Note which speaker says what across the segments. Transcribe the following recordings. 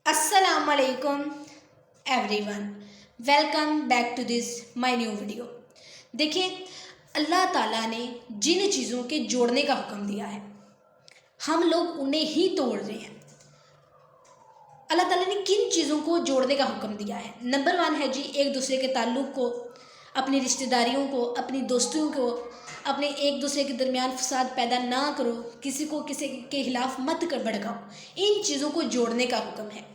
Speaker 1: अस्सलाम वालेकुम everyone, welcome back to this my new video. देखिए, अल्लाह ताला ने जिन चीज़ों के जोड़ने का हुक्म दिया है हम लोग उन्हें ही तोड़ रहे हैं। अल्लाह ताला ने किन चीज़ों को जोड़ने का हुक्म दिया है? नंबर 1 है जी, एक दूसरे के ताल्लुक़ को, अपनी रिश्तेदारियों को, अपनी दोस्तों को, अपने एक दूसरे के दरमियान फसाद पैदा ना करो, किसी को किसी के खिलाफ मत कर भड़काओ। इन चीज़ों को जोड़ने का हुक्म है।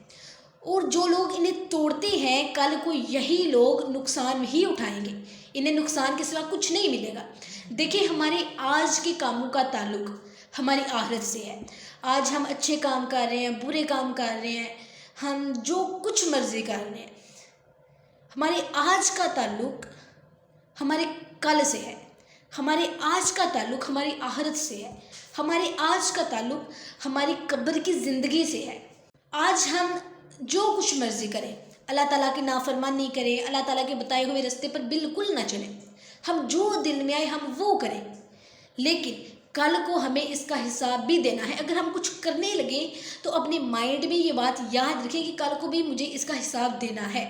Speaker 1: और जो लोग इन्हें तोड़ते हैं, कल को यही लोग नुकसान ही उठाएंगे, इन्हें नुकसान के सिवा कुछ नहीं मिलेगा। देखिए, हमारे आज के कामों का ताल्लुक़ हमारी आखिरत से है। आज हम अच्छे काम कर रहे हैं, बुरे काम कर रहे हैं, हम जो कुछ मर्जी कर रहे हैं, हमारे आज का ताल्लुक़ हमारे कल से है। हमारे आज का ताल्लुक़ हमारी आखिरत से है। हमारे आज का ताल्लुक़ हमारी कब्र की ज़िंदगी से है। आज हम जो कुछ मर्जी करें, अल्लाह ताला की नाफरमानी करें, अल्लाह ताला के बताए हुए रास्ते पर बिल्कुल ना चलें, हम जो दिल में आए हम वो करें, लेकिन कल को हमें इसका हिसाब भी देना है। अगर हम कुछ करने लगे तो अपने माइंड में ये बात याद रखें कि कल को भी मुझे इसका हिसाब देना है,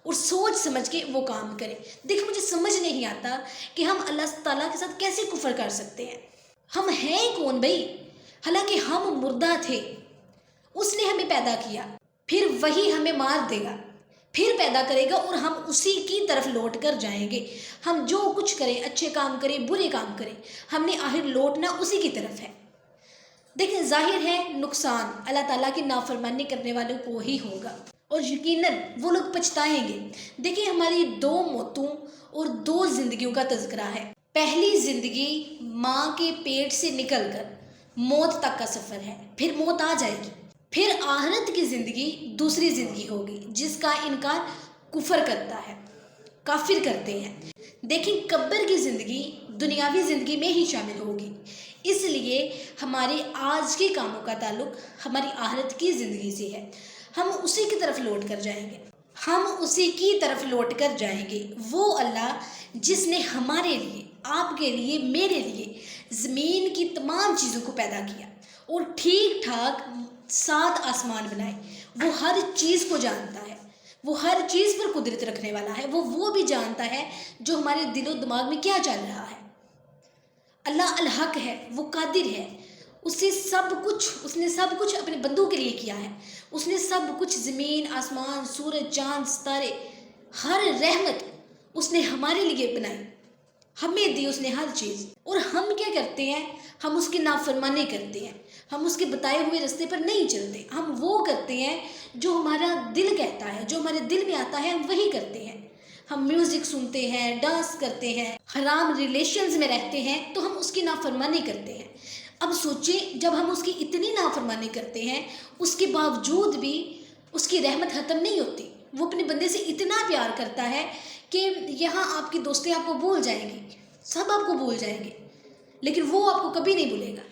Speaker 1: और सोच समझ के वो काम करें। देखिए, मुझे समझ नहीं आता कि हम अल्लाह ताला के साथ कैसे कुफर कर सकते हैं। हम हैं कौन भाई? हालांकि हम मुर्दा थे, उसने हमें पैदा किया, फिर वही हमें मार देगा, फिर पैदा करेगा और हम उसी की तरफ लौट कर जाएंगे। हम जो कुछ करें, अच्छे काम करें, बुरे काम करें, हमने आखिर लौटना उसी की तरफ है। देखिए, जाहिर है नुकसान अल्लाह ताला की नाफरमानी करने वालों को ही होगा, और यकीनन वो लोग पछताएंगे। देखिए, हमारी 2 मौतों और 2 जिंदगियों का तज़किरा है। पहली ज़िंदगी माँ के पेट से निकलकर मौत तक का सफ़र है, फिर मौत आ जाएगी। फिर आखिरत की ज़िंदगी दूसरी ज़िंदगी होगी जिसका इनकार कुफर करता है, काफिर करते हैं। देखिए, कब्र की ज़िंदगी दुनियावी ज़िंदगी में ही शामिल होगी। इसलिए हमारे आज के कामों का ताल्लुक़ हमारी आखिरत की ज़िंदगी से है। हम उसी की तरफ लौट कर जाएंगे, हम उसी की तरफ लौट कर जाएंगे। वो अल्लाह जिसने हमारे लिए, आपके लिए, मेरे लिए ज़मीन की तमाम चीज़ों को पैदा किया और ठीक ठाक 7 आसमान बनाए, वो हर चीज़ को जानता है, वो हर चीज़ पर कुदरत रखने वाला है। वो भी जानता है जो हमारे दिलो दिमाग में क्या चल रहा है। अल्लाह अल हक है, वो कादिर है, उसने सब कुछ अपने बंदों के लिए किया है। उसने सब कुछ, ज़मीन, आसमान, सूरज, चाँद, सितारे, हर रहमत उसने हमारे लिए बनाई, हमें दी उसने हर चीज़। और हम क्या करते हैं? हम उसकी नाफरमानी करते हैं, हम उसके बताए हुए रास्ते पर नहीं चलते। हम वो करते हैं जो हमारा दिल कहता है, जो हमारे दिल में आता है, हम वही करते हैं। हम म्यूज़िक सुनते हैं, डांस करते हैं, हराम रिलेशंस में रहते हैं, तो हम उसकी नाफरमानी करते हैं। अब सोचें, जब हम उसकी इतनी नाफरमानी करते हैं, उसके बावजूद भी उसकी रहमत ख़त्म नहीं होती। वो अपने बंदे से इतना प्यार करता है कि यहाँ आपकी दोस्तें आपको भूल जाएंगी, सब आपको भूल जाएंगे, लेकिन वो आपको कभी नहीं भूलेगा।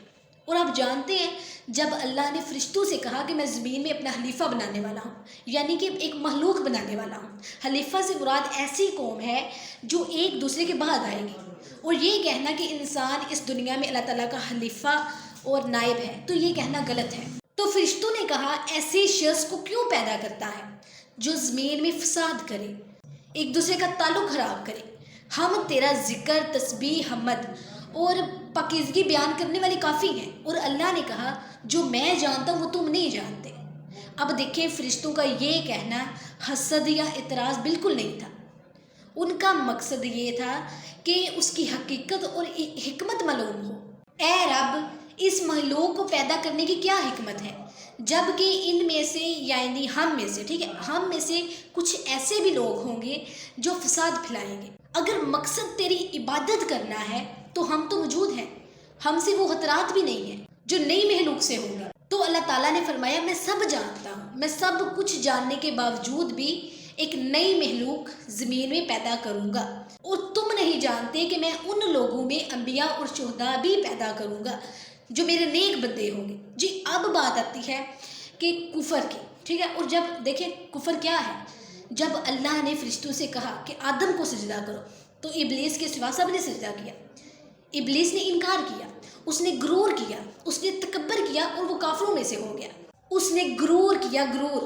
Speaker 1: और आप जानते हैं, जब अल्लाह ने फरिश्तों से कहा कि मैं ज़मीन में अपना खलीफा बनाने वाला हूँ, यानी कि एक मखलूक बनाने वाला हूँ। खलीफा से मुराद ऐसी कौम है जो एक दूसरे के बाद आएगी, और ये कहना कि इंसान इस दुनिया में अल्लाह ताला का खलीफा और नायब है, तो ये कहना गलत है। तो फरिश्तों ने कहा, ऐसे शख्स को क्यों पैदा करता है जो ज़मीन में फसाद करे, एक दूसरे का ताल्लुक़ ख़राब करे। हम तेरा ज़िक्र, तस्बीह, हम्द और पाकीज़गी बयान करने वाले काफ़ी हैं। और अल्लाह ने कहा, जो मैं जानता हूँ वो तुम नहीं जानते। अब देखें, फरिश्तों का ये कहना हसद या इतराज़ बिल्कुल नहीं था। उनका मकसद ये था कि उसकी हकीकत और हिकमत मालूम हो। ए रब, इस महलूक को पैदा करने की क्या हिकमत है, जबकि इनमें से, यानी हम में से, ठीक है, हम में से कुछ ऐसे भी लोग होंगे जो फसाद फैलाएंगे। अगर मकसद तेरी इबादत करना है तो हम तो मौजूद हैं, हमसे वो खतरात भी नहीं है जो नई महलूक से होंगे। तो अल्लाह ताला ने फरमाया, मैं सब जानता हूँ, मैं सब कुछ जानने के बावजूद भी एक नई महलूक ज़मीन में पैदा करूँगा, और तुम नहीं जानते कि मैं उन लोगों में अंबिया और शुहदा भी पैदा करूँगा जो मेरे नेक बंदे होंगे। जी, अब बात आती है कि कुफर की, ठीक है। और जब देखें कुफर क्या है, जब अल्लाह ने फरिश्तों से कहा कि आदम को सजदा करो, तो इब्लीस के सिवा सब ने सजदा किया। इब्लीस ने इनकार किया, उसने गुरूर किया, उसने तकब्बर किया और वो काफिरों में से हो गया। उसने गुरूर किया, गुरूर,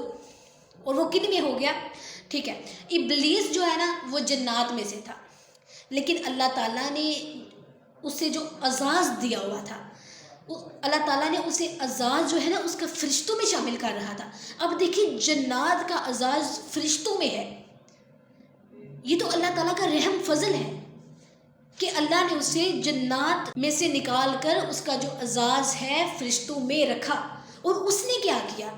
Speaker 1: और वो किन में हो गया? ठीक है, इब्लीस जो है ना वो जन्नात में से था, लेकिन अल्लाह ताला ने उसे जो अज़ाज़ दिया हुआ था, अल्लाह ताला ने उसे अज़ाज़ जो है ना उसका फ़रिश्तों में शामिल कर रहा था। अब देखिए जन्नात का अज़ाज़ फ़रिश्तों में है, ये तो अल्लाह ताला का रहम फ़ज़ल है कि अल्लाह ने उसे जन्नात में से निकाल कर उसका जो अज़ाज़ है फ़रिश्तों में रखा। और उसने क्या किया?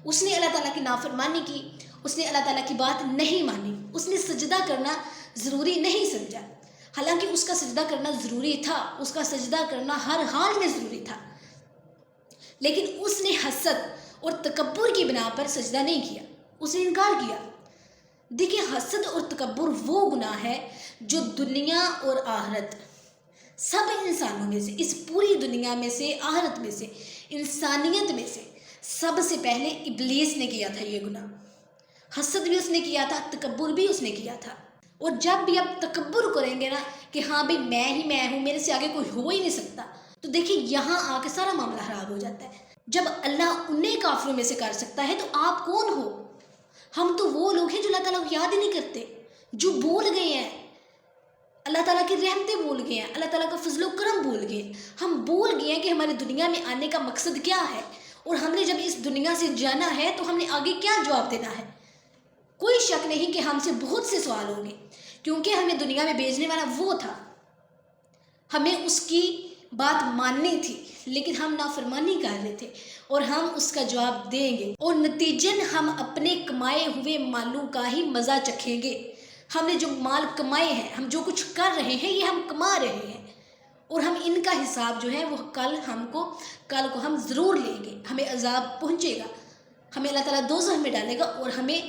Speaker 1: उसने अल्लाह ताला की नाफरमानी की, उसने अल्लाह ताला की बात नहीं मानी, उसने सजदा करना ज़रूरी नहीं समझा। हालांकि उसका सजदा करना ज़रूरी था, उसका सजदा करना हर हाल में ज़रूरी था, लेकिन उसने हसद और तकब्बुर की बिना पर सजदा नहीं किया, उसने इनकार किया। देखिए हसद और तकब्बुर वो गुनाह है जो दुनिया और आखिरत सब इंसानों में से, इस पूरी दुनिया में से, आखिरत में से, इंसानियत में से सबसे पहले इब्लीस ने किया था ये गुनाह। हसद भी उसने किया था, तकब्बुर भी उसने किया था। और जब भी आप तकब्बुर करेंगे ना कि हाँ भाई मैं ही मैं हूँ, मेरे से आगे कोई हो ही नहीं सकता, तो देखिए यहाँ आके सारा मामला खराब हो जाता है। जब अल्लाह उन्हें काफिरों में से कर सकता है तो आप कौन हो? हम तो वो लोग हैं जो अल्लाह ताला को याद ही नहीं करते, जो भूल गए हैं, अल्लाह ताला की रहमतें भूल गए हैं, अल्लाह ताला का फजलो करम भूल गए। हम भूल गए हैं कि हमारे दुनिया में आने का मकसद क्या है, और हमने जब इस दुनिया से जाना है तो हमने आगे क्या जवाब देना है। कोई शक नहीं कि हमसे बहुत से सवाल होंगे, क्योंकि हमें दुनिया में भेजने वाला वो था, हमें उसकी बात माननी थी, लेकिन हम नाफरमानी कर रहे थे, और हम उसका जवाब देंगे, और नतीजन हम अपने कमाए हुए मालों का ही मज़ा चखेंगे। हमने जो माल कमाए हैं, हम जो कुछ कर रहे हैं, ये हम कमा रहे हैं, और हम इनका हिसाब जो है वो कल को हम ज़रूर लेंगे। हमें अजाब पहुँचेगा, हमें अल्लाह ताला दोज़ख में डालेगा, और हमें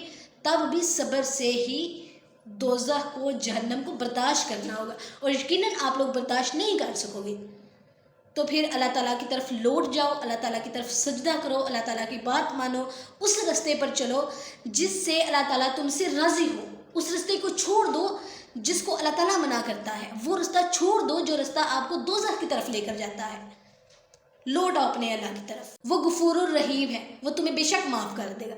Speaker 1: तब भी सब्र से ही दोज़ख को, जहन्नम को बर्दाश्त करना होगा, और यकीनन आप लोग बर्दाश्त नहीं कर सकोगे। तो फिर अल्लाह ताला की तरफ लौट जाओ, अल्लाह ताला की तरफ सजदा करो, अल्लाह ताला की बात मानो, उस रास्ते पर चलो जिससे अल्लाह ताला तुमसे राज़ी हो। उस रास्ते को छोड़ दो जिसको अल्लाह ताला मना करता है, वो रास्ता छोड़ दो जो रास्ता आपको दोज़ख की तरफ लेकर जाता है। लौट आओ अपने अल्लाह की तरफ, वो गफूरुर रहीम है, वो तुम्हें बेशक माफ़ कर देगा।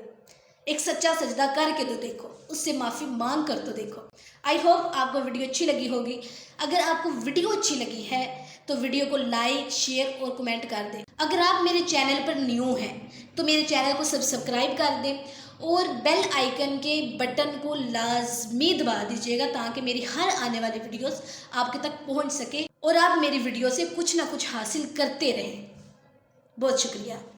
Speaker 1: एक सच्चा सजदा करके तो देखो, उससे माफ़ी मांग कर तो देखो। आई होप आपको वीडियो अच्छी लगी होगी। अगर आपको वीडियो अच्छी लगी है तो वीडियो को लाइक, शेयर और कमेंट कर दें। अगर आप मेरे चैनल पर न्यू हैं तो मेरे चैनल को सब्सक्राइब कर दें, और बेल आइकन के बटन को लाजमी दबा दीजिएगा, ताकि मेरी हर आने वाली वीडियोस आपके तक पहुंच सके और आप मेरी वीडियो से कुछ ना कुछ हासिल करते रहें। बहुत शुक्रिया।